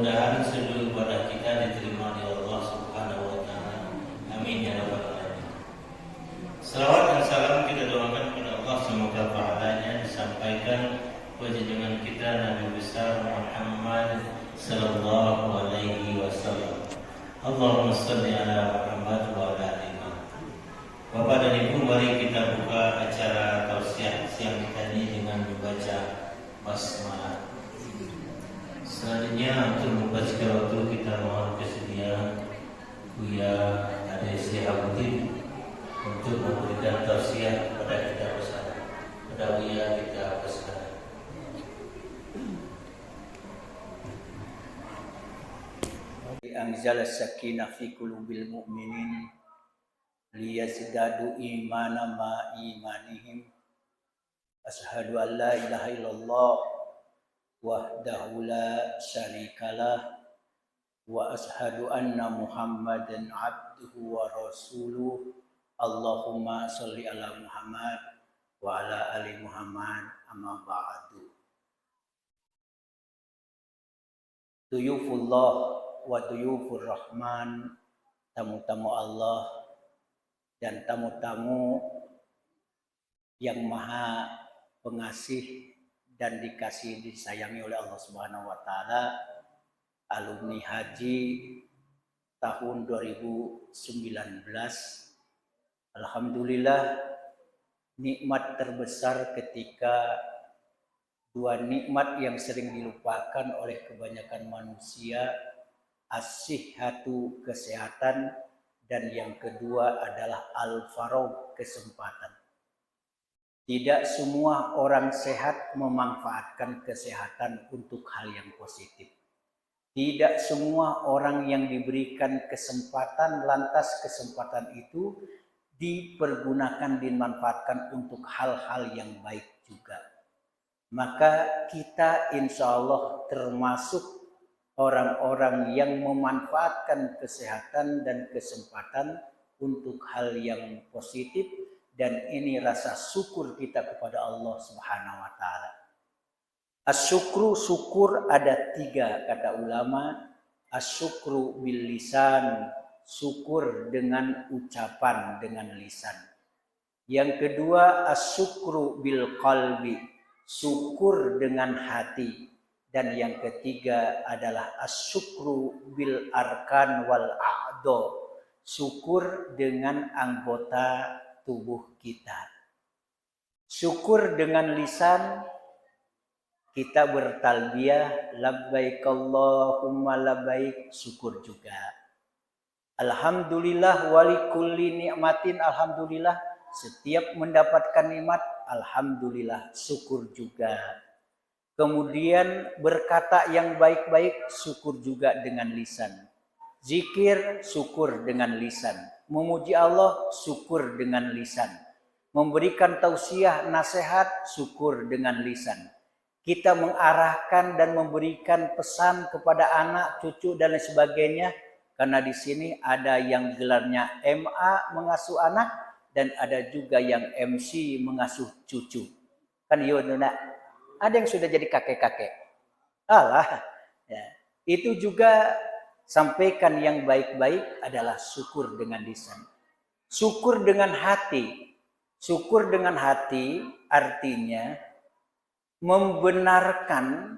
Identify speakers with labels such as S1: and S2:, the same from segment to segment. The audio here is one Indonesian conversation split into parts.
S1: Mudah-mudahan seluruh ibadah kita diterima di Allah Subhanahu wa taala. Amin ya rabbal alamin. Selawat dan salam kita doakan kepada Allah, semoga pahalanya disampaikan kepada junjungan kita Nabi besar Muhammad sallallahu alaihi wasallam. Allahumma shalli ala Muhammad wa ala ali Muhammad. Bapak dan Ibu, mari kita buka acara tausiah siang kita ini dengan membaca basmalah. Selanjutnya untuk membaca waktu kita mohon kesediaan Buya Ade Syihabuddin untuk memberikan tausiah kepada kita bersama. Kepada Buya kita bersama.
S2: Anzala sakinah fi qulubil mu'minin liyazdadu imanan ma imanihim. Asyhadu an la ilaha illallah wahdahu la syarikalah wa asyhadu anna Muhammadan abduhu wa rasuluh. Allahumma sholli ala Muhammad wa ala ali Muhammad, amma ba'du. Duyufullah wa duyufur rahman, tamu-tamu Allah dan tamu-tamu yang maha pengasih dan dikasih disayangi oleh Allah Subhanahu wa taala, alumni haji tahun 2019. Alhamdulillah, nikmat terbesar ketika dua nikmat yang sering dilupakan oleh kebanyakan manusia, as-sihhatu, kesehatan, dan yang kedua adalah al-faragh, kesempatan. Tidak semua orang sehat memanfaatkan kesehatan untuk hal yang positif. Tidak semua orang yang diberikan kesempatan, lantas kesempatan itu dipergunakan, dimanfaatkan untuk hal-hal yang baik juga. Maka kita insya Allah termasuk orang-orang yang memanfaatkan kesehatan dan kesempatan untuk hal yang positif. Dan ini rasa syukur kita kepada Allah Subhanahu wa taala. Asyukru, syukur ada tiga kata ulama. Asyukru bil lisan, syukur dengan ucapan, dengan lisan. Yang kedua asyukru bil qalbi, syukur dengan hati. Dan yang ketiga adalah asyukru bil arkan wal a'do, syukur dengan anggota tubuh kita. Syukur dengan lisan, kita bertalbiyah labbaik Allahumma labbaik, syukur juga. Alhamdulillah walikulli ni'matin, alhamdulillah setiap mendapatkan nikmat, alhamdulillah syukur juga. Kemudian berkata yang baik-baik, syukur juga dengan lisan. Zikir, syukur dengan lisan. Memuji Allah, syukur dengan lisan. Memberikan tausiah, nasihat, syukur dengan lisan. Kita mengarahkan dan memberikan pesan kepada anak, cucu, dan lain sebagainya. Karena di sini ada yang gelarnya MA, mengasuh anak, dan ada juga yang MC, mengasuh cucu. Kan yodona, ada yang sudah jadi kakek-kakek. Alah, ya. Itu juga sampaikan yang baik-baik adalah syukur dengan lisan. Syukur dengan hati. Syukur dengan hati artinya membenarkan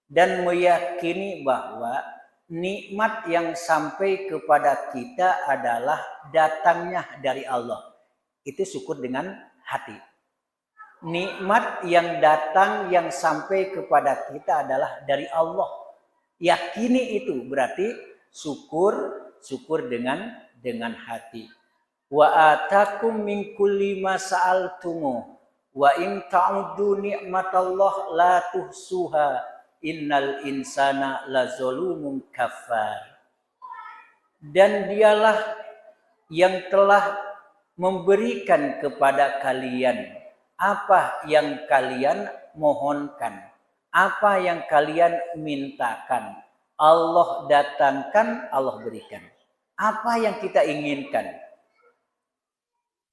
S2: dan meyakini bahwa nikmat yang sampai kepada kita adalah datangnya dari Allah. Itu syukur dengan hati. Nikmat yang datang, yang sampai kepada kita adalah dari Allah. Yakini itu berarti syukur dengan hati. Wa atakum min kulli ma sa'altumu wa in ta'uddu ni'matallah la tuhsuha innal insana lazalumun kafar. Dan dialah yang telah memberikan kepada kalian apa yang kalian mohonkan, apa yang kalian mintakan. Allah datangkan, Allah berikan. Apa yang kita inginkan.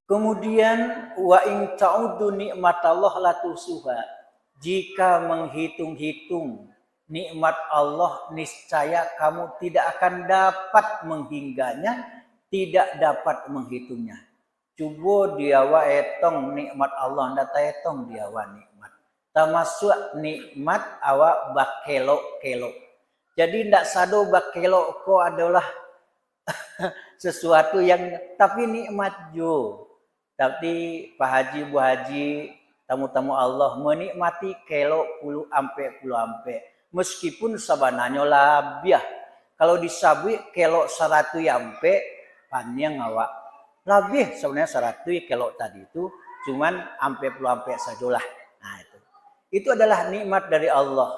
S2: Kemudian wa in ta'uddu ni'matallah la tusuha. Jika menghitung-hitung nikmat Allah niscaya kamu tidak akan dapat menghingganya, tidak dapat menghitungnya. Coba dia wa etong nikmat Allah ndak etong dia wa nikmat. Termasuk nikmat awak bakelo-kelo. Jadi ndak sado bakelo ko adalah sesuatu yang tapi nikmat jo. Tapi Pak Haji, Bu Haji, tamu-tamu Allah menikmati kelo puluh ampe. Meskipun sabananya labiah. Kalau disabui kelo 100 ampe, panjang awak. Lebih sebenarnya 100 kelo tadi itu cuman ampe sajalah. Nah itu adalah nikmat dari Allah.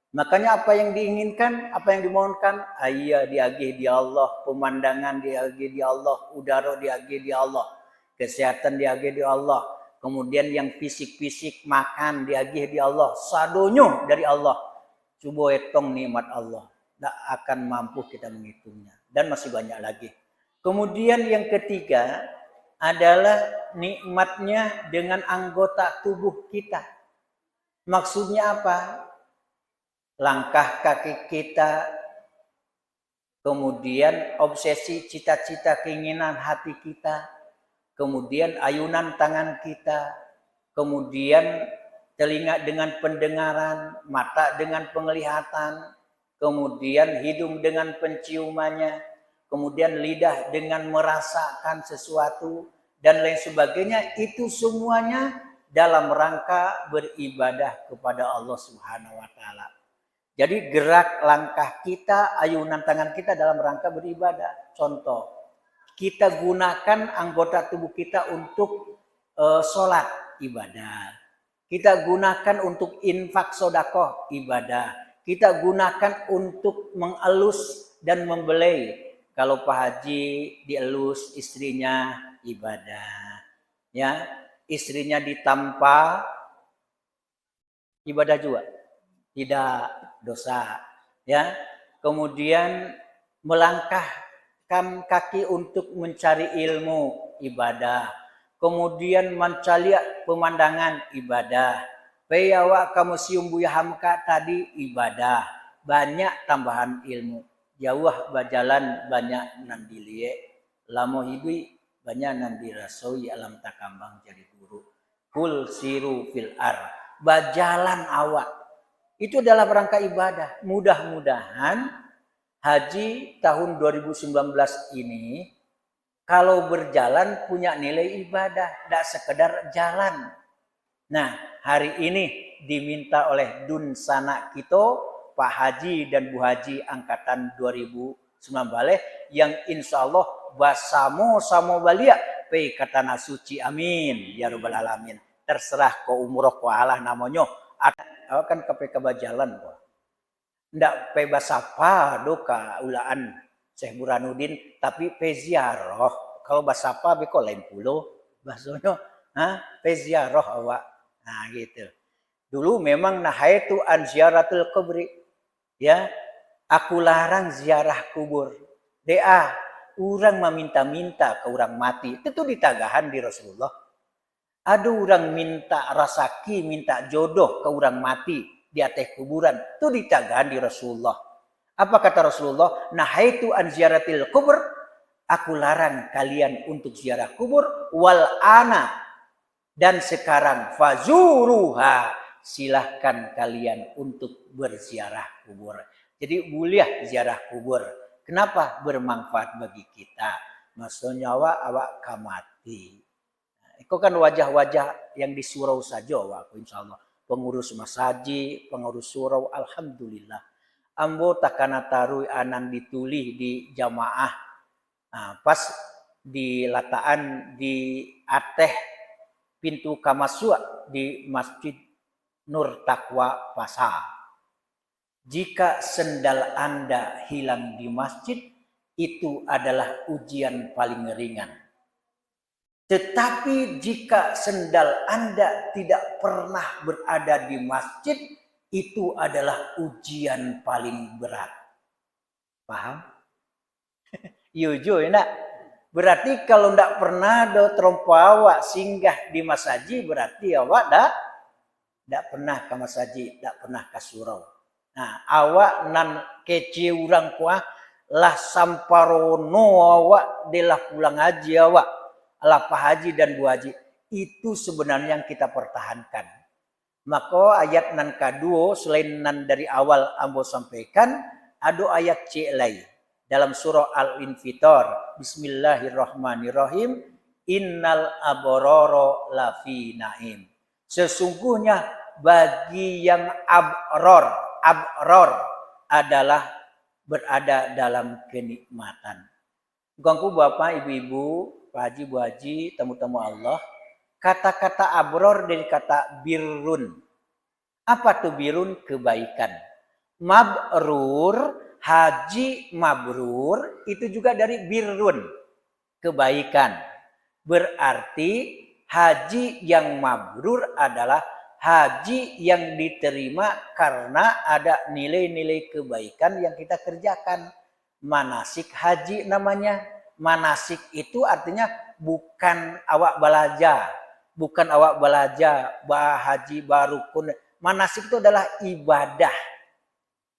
S2: Makanya apa yang diinginkan, apa yang dimohonkan, ayah diagih di Allah, pemandangan diagih di Allah, udara diagih di Allah, kesehatan diagih di Allah, kemudian yang fisik-fisik makan diagih di Allah, sadonyo dari Allah. Coba etong nikmat Allah, tidak akan mampu kita menghitungnya, dan masih banyak lagi. Kemudian yang ketiga adalah nikmatnya dengan anggota tubuh kita. Maksudnya apa? Langkah kaki kita, kemudian obsesi cita-cita keinginan hati kita, kemudian ayunan tangan kita, kemudian telinga dengan pendengaran, mata dengan penglihatan, kemudian hidung dengan penciumannya, kemudian lidah dengan merasakan sesuatu, dan lain sebagainya. Itu semuanya dalam rangka beribadah kepada Allah Subhanahu wa Ta'ala. Jadi gerak langkah kita, ayunan tangan kita dalam rangka beribadah. Contoh, kita gunakan anggota tubuh kita untuk sholat, ibadah. Kita gunakan untuk infak sodakoh, ibadah. Kita gunakan untuk mengelus dan membelai. Kalau Pak Haji dielus istrinya, ibadah. Ya, istrinya ditampa, ibadah juga. Tidak dosa, ya. Kemudian melangkahkan kaki untuk mencari ilmu, ibadah. Kemudian mencari pemandangan, ibadah. Peyawa kamu sium buya hamka tadi, ibadah. Banyak tambahan ilmu. Jauh berjalan banyak nanti liye. Lamo hidup banyak nanti rasoi alam takambang jadi guru. Kul siru fil ar. Berjalan awak. Itu adalah rangka ibadah. Mudah-mudahan haji tahun 2019 ini kalau berjalan punya nilai ibadah, tidak sekedar jalan. Nah, hari ini diminta oleh Dunsana kita, Pak Haji dan Bu Haji angkatan 2019 yang insya Allah basamo balia pe kata nasuci amin ya rabbal alamin. Terserah ko umroh ko Allah namanya. Awak kan KPK bajalan kok. Ndak pe basapa doka ulaan Syekh Burhanuddin tapi pe ziarah. Kalau basapa be kok lain pulo bahasanya, pe ziarah awak. Nah gitu. Dulu memang nahaitu an ziaratul kubri. Ya, aku larang ziarah kubur. Dea, orang meminta-minta ke orang mati. Itu ditagahan di Rasulullah. Ada orang minta rasaki, minta jodoh ke orang mati di atas kuburan. Itu ditagahan di Rasulullah. Apa kata Rasulullah? Nahaitu an ziaratil kubur. Aku larang kalian untuk ziarah kubur. Wal ana. Dan sekarang fazuruha. Silahkan kalian untuk berziarah kubur. Jadi boleh ziarah kubur. Kenapa? Bermanfaat bagi kita. Maksudnya awak kamati. Itu kan wajah-wajah yang di surau saja waku insya Allah. Pengurus masaji, pengurus surau, alhamdulillah. Ambo takana tarui anan ditulih di jamaah. Nah, pas di lataan di ateh pintu kamasua di Masjid Nur Taqwa Pasar. Jika sendal Anda hilang di masjid, itu adalah ujian paling ringan. Tetapi jika sendal Anda tidak pernah berada di masjid, itu adalah ujian paling berat. Paham? Yujo enak. Berarti kalau tidak pernah do terompawa singgah di masaji, berarti awak tidak pernah ke masaji, tidak pernah ke surau. Nah, awak nan kece urang kuah lah samparono awak delah pulang haji awak. Lah Pak Haji dan Bu Haji. Itu sebenarnya yang kita pertahankan. Maka ayat nan kedua selain nan dari awal ambo sampaikan, ada ayat C lain dalam surah Al-Infitar. Bismillahirrahmanirrahim. Innal abrara lafi naim. Sesungguhnya bagi yang abror adalah berada dalam kenikmatan. Ganggu Bapak, Ibu-ibu, Pak Haji, Bu Haji, tamu-tamu Allah. Kata-kata abror dari kata birrun. Apa tuh birrun? Kebaikan. Mabrur, haji mabrur, itu juga dari birrun. Kebaikan. Berarti haji yang mabrur adalah haji yang diterima karena ada nilai-nilai kebaikan yang kita kerjakan. Manasik haji namanya. Manasik itu artinya bukan awak balaja. Bukan awak balaja, bah haji, barukun. Manasik itu adalah ibadah.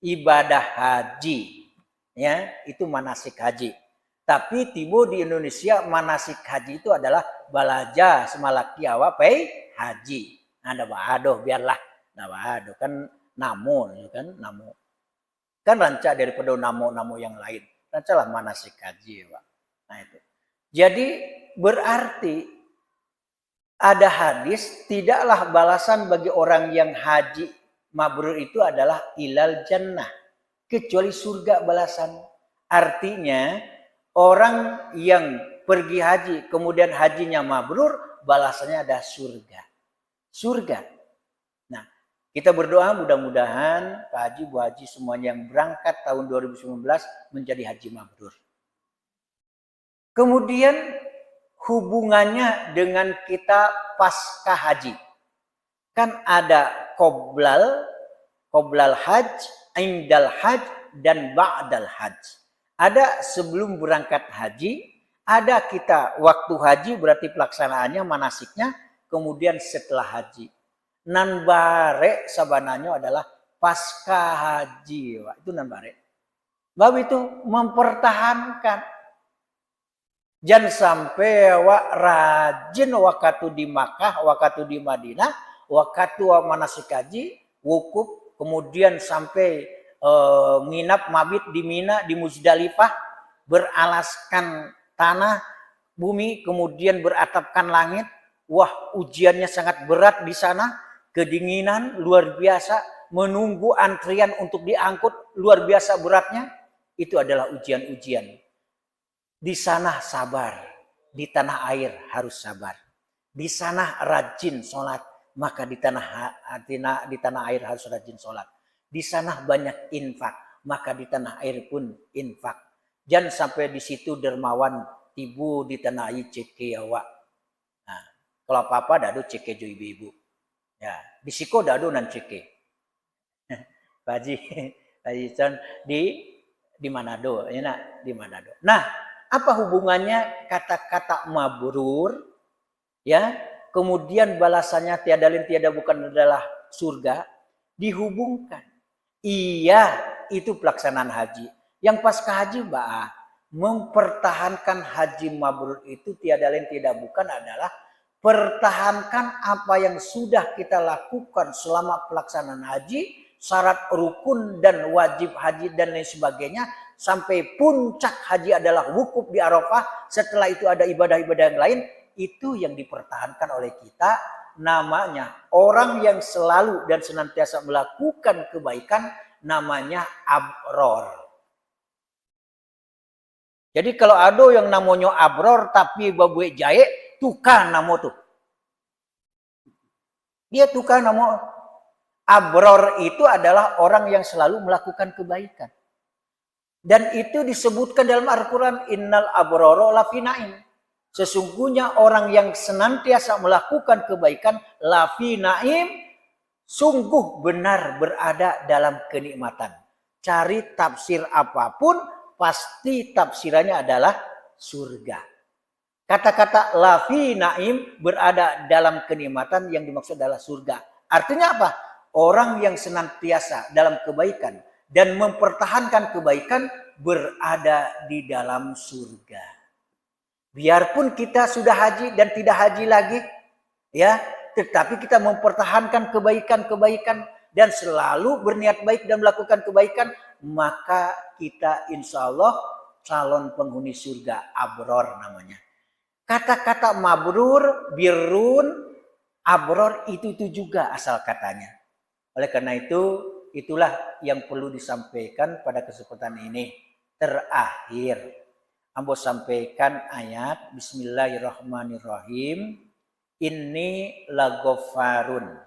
S2: Ibadah haji. Ya, itu manasik haji. Tapi tiba di Indonesia manasik haji itu adalah balaja semalaki awak pay haji. Ada bahadoh biarlah. Nah bahadoh kan namo kan namo. Kan rancak daripada namo-namo yang lain. Rancalah manasik haji, Pak. Nah itu. Jadi berarti ada hadis, tidaklah balasan bagi orang yang haji mabrur itu adalah ilal jannah. Kecuali surga balasan. Artinya orang yang pergi haji kemudian hajinya mabrur, balasannya ada surga. Surga. Nah, kita berdoa mudah-mudahan Pak Haji, Bu Haji semuanya yang berangkat tahun 2019 menjadi haji mabrur. Kemudian hubungannya dengan kita pasca haji. Kan ada qoblal haj, indal haj, dan ba'dal haj. Ada sebelum berangkat haji, ada kita waktu haji berarti pelaksanaannya, manasiknya, kemudian setelah haji. Nan bare sabananya adalah pasca haji. Itu nan bare. Bab itu mempertahankan. Jangan sampai rajin waktu di Makkah, waktu di Madinah, waktu manasik haji, wukuf, kemudian sampai nginap mabit di Mina, di Muzdalifah, beralaskan tanah, bumi, kemudian beratapkan langit. Wah, ujiannya sangat berat di sana, kedinginan luar biasa, menunggu antrian untuk diangkut luar biasa beratnya. Itu adalah ujian-ujian. Di sana sabar, di tanah air harus sabar. Di sana rajin sholat, maka di tanah air harus rajin sholat. Di sana banyak infak, maka di tanah air pun infak. Jangan sampai di situ dermawan tibu di tanah air ceke awak. Nah, kalau apa-apa dadu ceke jo ibu-ibu. Ya, di siko dadu nan ceke. Haji Chan di Manado, ya nak, di Manado. Nah, apa hubungannya kata-kata mabrur, ya, kemudian balasannya tiada lain tiada bukan adalah surga, dihubungkan. Iya, itu pelaksanaan haji. Yang pasca haji, mempertahankan haji mabrur itu tiada lain tidak bukan adalah pertahankan apa yang sudah kita lakukan selama pelaksanaan haji, syarat rukun dan wajib haji dan lain sebagainya, sampai puncak haji adalah wukuf di Arafah. Setelah itu ada ibadah-ibadah yang lain. Itu yang dipertahankan oleh kita. Namanya orang yang selalu dan senantiasa melakukan kebaikan. Namanya abror. Jadi kalau ada yang namanya abror tapi babuek jahe, tukar nama tuh. Dia tukar nama. Abror itu adalah orang yang selalu melakukan kebaikan. Dan itu disebutkan dalam Al-Quran, innal abrara lafi naim. Sesungguhnya orang yang senantiasa melakukan kebaikan, lafi naim, sungguh benar berada dalam kenikmatan. Cari tafsir apapun, pasti tafsirannya adalah surga. Kata-kata lafi naim berada dalam kenikmatan yang dimaksud adalah surga. Artinya apa? orang yang senantiasa dalam kebaikan dan mempertahankan kebaikan berada di dalam surga. Biarpun kita sudah haji dan tidak haji lagi, ya, tetapi kita mempertahankan kebaikan-kebaikan dan selalu berniat baik dan melakukan kebaikan, maka kita insya Allah calon penghuni surga, abror namanya. Kata-kata mabrur, birrun, abror itu juga asal katanya. Oleh karena itu, itulah yang perlu disampaikan pada kesempatan ini. Terakhir, ambo sampaikan ayat Bismillahirrahmanirrahim. Inni lagofarun.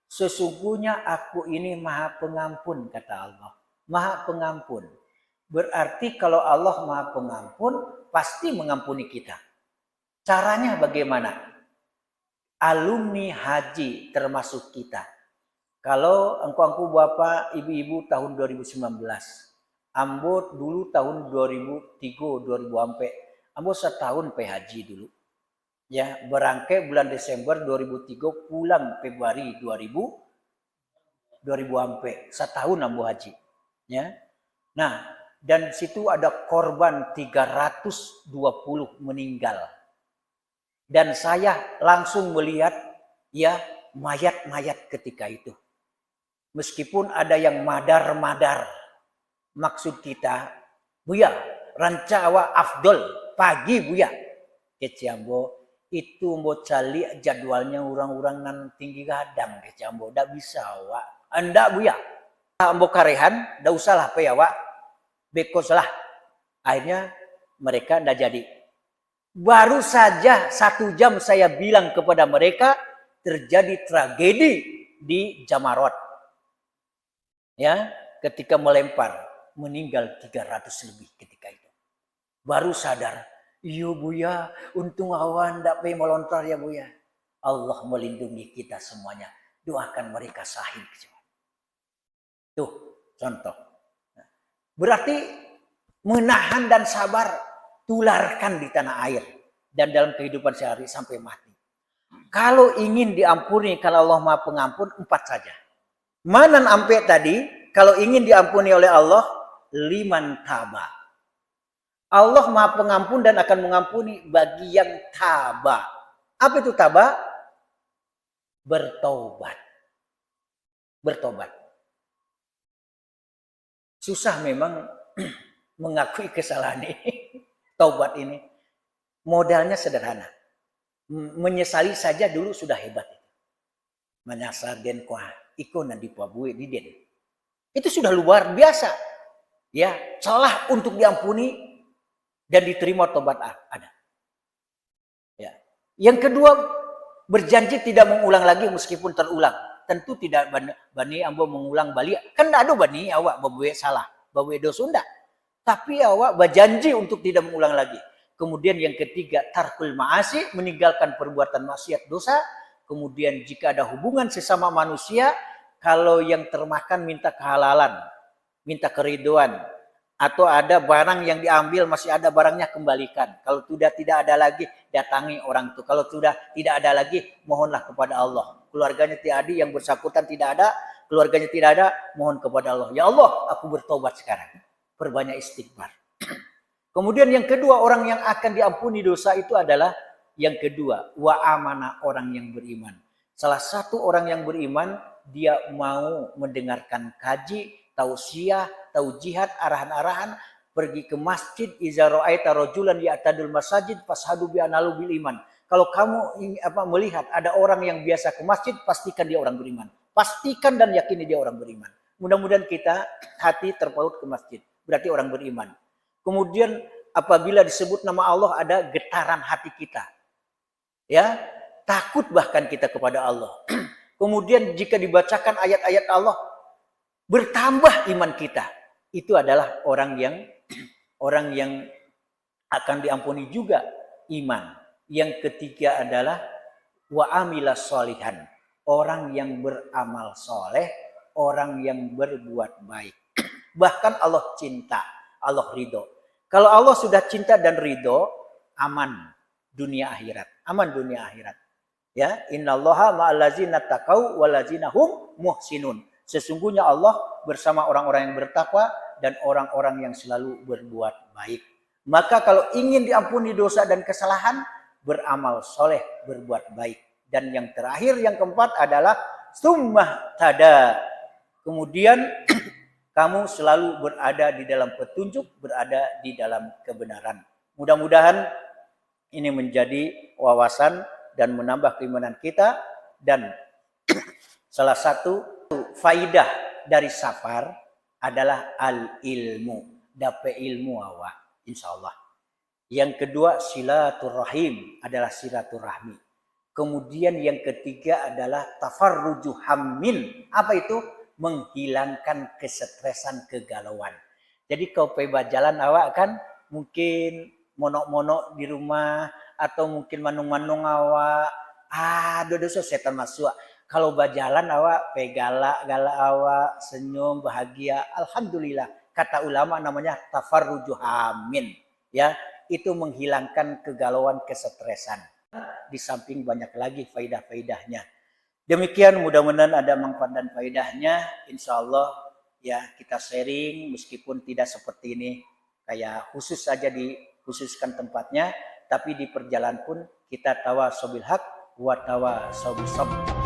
S2: Sesungguhnya aku ini maha pengampun, kata Allah. Maha pengampun. Berarti kalau Allah maha pengampun, pasti mengampuni kita. Caranya bagaimana? Alumni haji termasuk kita. Kalau angku-angku bapak, ibu-ibu tahun 2019. Ambo dulu tahun 2003, 2000 sampai. Ambo setahun haji dulu. Ya, berangkai bulan Desember 2003, pulang Februari 2000 sampai. Setahun ambo haji. Ya. Nah, dan situ ada korban 320 meninggal. Dan saya langsung melihat ya mayat-mayat ketika itu. Meskipun ada yang madar-madar. Maksud kita, Buya, rancawa afdol pagi Buya. Keciambo itu mau cari jadwalnya orang-orang nan tinggi gadang keciambo. Ndak bisa Wak. Anda Buya. Ambo karehan, ndak usahlah pe ya Wak. Bekos lah. Akhirnya mereka ndak jadi. Baru saja 1 jam saya bilang kepada mereka terjadi tragedi di Jamarot. Ya, ketika melempar meninggal 300 lebih ketika itu. Baru sadar, iya Buya, untung awan ndak pe melontar ya Buya. Allah melindungi kita semuanya. Doakan mereka sahih. Tuh, contoh. Berarti menahan dan sabar tularkan di tanah air dan dalam kehidupan sehari sampai mati. Kalau ingin diampuni, kalau Allah Maha Pengampun, 4 saja. Manan ampe tadi, kalau ingin diampuni oleh Allah, 5 taba. Allah Maha Pengampun dan akan mengampuni bagi yang taba. Apa itu taba? Bertobat. Bertobat. Susah memang mengakui kesalahan ini. Taubat ini. Modalnya sederhana. Menyesali saja dulu sudah hebat. Menyasar den kuah. Iko nanti puabue di den. Itu sudah luar biasa. Ya, celah untuk diampuni dan diterima tobat ada. Ya. Yang kedua, berjanji tidak mengulang lagi meskipun terulang. Tentu tidak bani ambo mengulang balik. Kan ada bani awak babuwe salah, babuwe dosunda. Tapi awak berjanji untuk tidak mengulang lagi. Kemudian yang ketiga, tarkul ma'asi, meninggalkan perbuatan maksiat dosa. Kemudian jika ada hubungan sesama manusia, kalau yang termakan minta kehalalan, minta keriduan, atau ada barang yang diambil masih ada barangnya kembalikan. Kalau sudah tidak ada lagi, datangi orang itu. Kalau sudah tidak ada lagi, mohonlah kepada Allah. Keluarganya tidak ada, yang bersangkutan tidak ada, keluarganya tidak ada, mohon kepada Allah. Ya Allah, aku bertobat sekarang. Perbanyak istighfar. Kemudian yang kedua, orang yang akan diampuni dosa itu adalah yang kedua, wa amana, orang yang beriman. Salah satu orang yang beriman, dia mau mendengarkan kaji, tausiah, taujihat, arahan-arahan, pergi ke masjid, iza ra'aita rajulan ya'tadul masajid fashhadu bi annahu bil iman. Kalau kamu melihat ada orang yang biasa ke masjid, pastikan dia orang beriman. Pastikan dan yakini dia orang beriman. Mudah-mudahan kita hati terpaut ke masjid, berarti orang beriman. Kemudian apabila disebut nama Allah, ada getaran hati kita. Ya, takut bahkan kita kepada Allah. Kemudian jika dibacakan ayat-ayat Allah, bertambah iman kita. Itu adalah orang yang akan diampuni juga iman. Yang ketiga adalah wa amila sholihan, orang yang beramal soleh, orang yang berbuat baik. Bahkan Allah cinta, Allah ridho. Kalau Allah sudah cinta dan ridho, aman dunia akhirat. Aman dunia akhirat. Ya, innallaha ma'allazina taqau wallazina hum muhsinun. Sesungguhnya Allah bersama orang-orang yang bertakwa dan orang-orang yang selalu berbuat baik. Maka kalau ingin diampuni dosa dan kesalahan, beramal soleh, berbuat baik. Dan yang terakhir, yang keempat adalah summah tada. Kemudian kamu selalu berada di dalam petunjuk, berada di dalam kebenaran. Mudah-mudahan ini menjadi wawasan dan menambah keimanan kita. Dan salah satu faidah dari safar adalah al-ilmu. Dapat ilmu awak, insya Allah. Yang kedua, silaturahim, adalah silaturahmi. Kemudian yang ketiga adalah tafarruju hammin. Apa itu? Menghilangkan kesetresan, kegalauan. Jadi kau pergi jalan awak kan mungkin monok-monok di rumah, atau mungkin manung-manung awak, dosa setan masuk. Kalau berjalan awak pegalak awak, senyum, bahagia, alhamdulillah. Kata ulama namanya tafarruju hammin. Ya, itu menghilangkan kegalauan, kesetresan. Di samping banyak lagi faidah-faidahnya. Demikian, mudah-mudahan ada manfaat dan faedahnya. Insya Allah ya kita sharing, meskipun tidak seperti ini kayak khusus saja dikhususkan tempatnya, tapi di perjalanan pun kita tawasabil haq wa tawasabil sabr.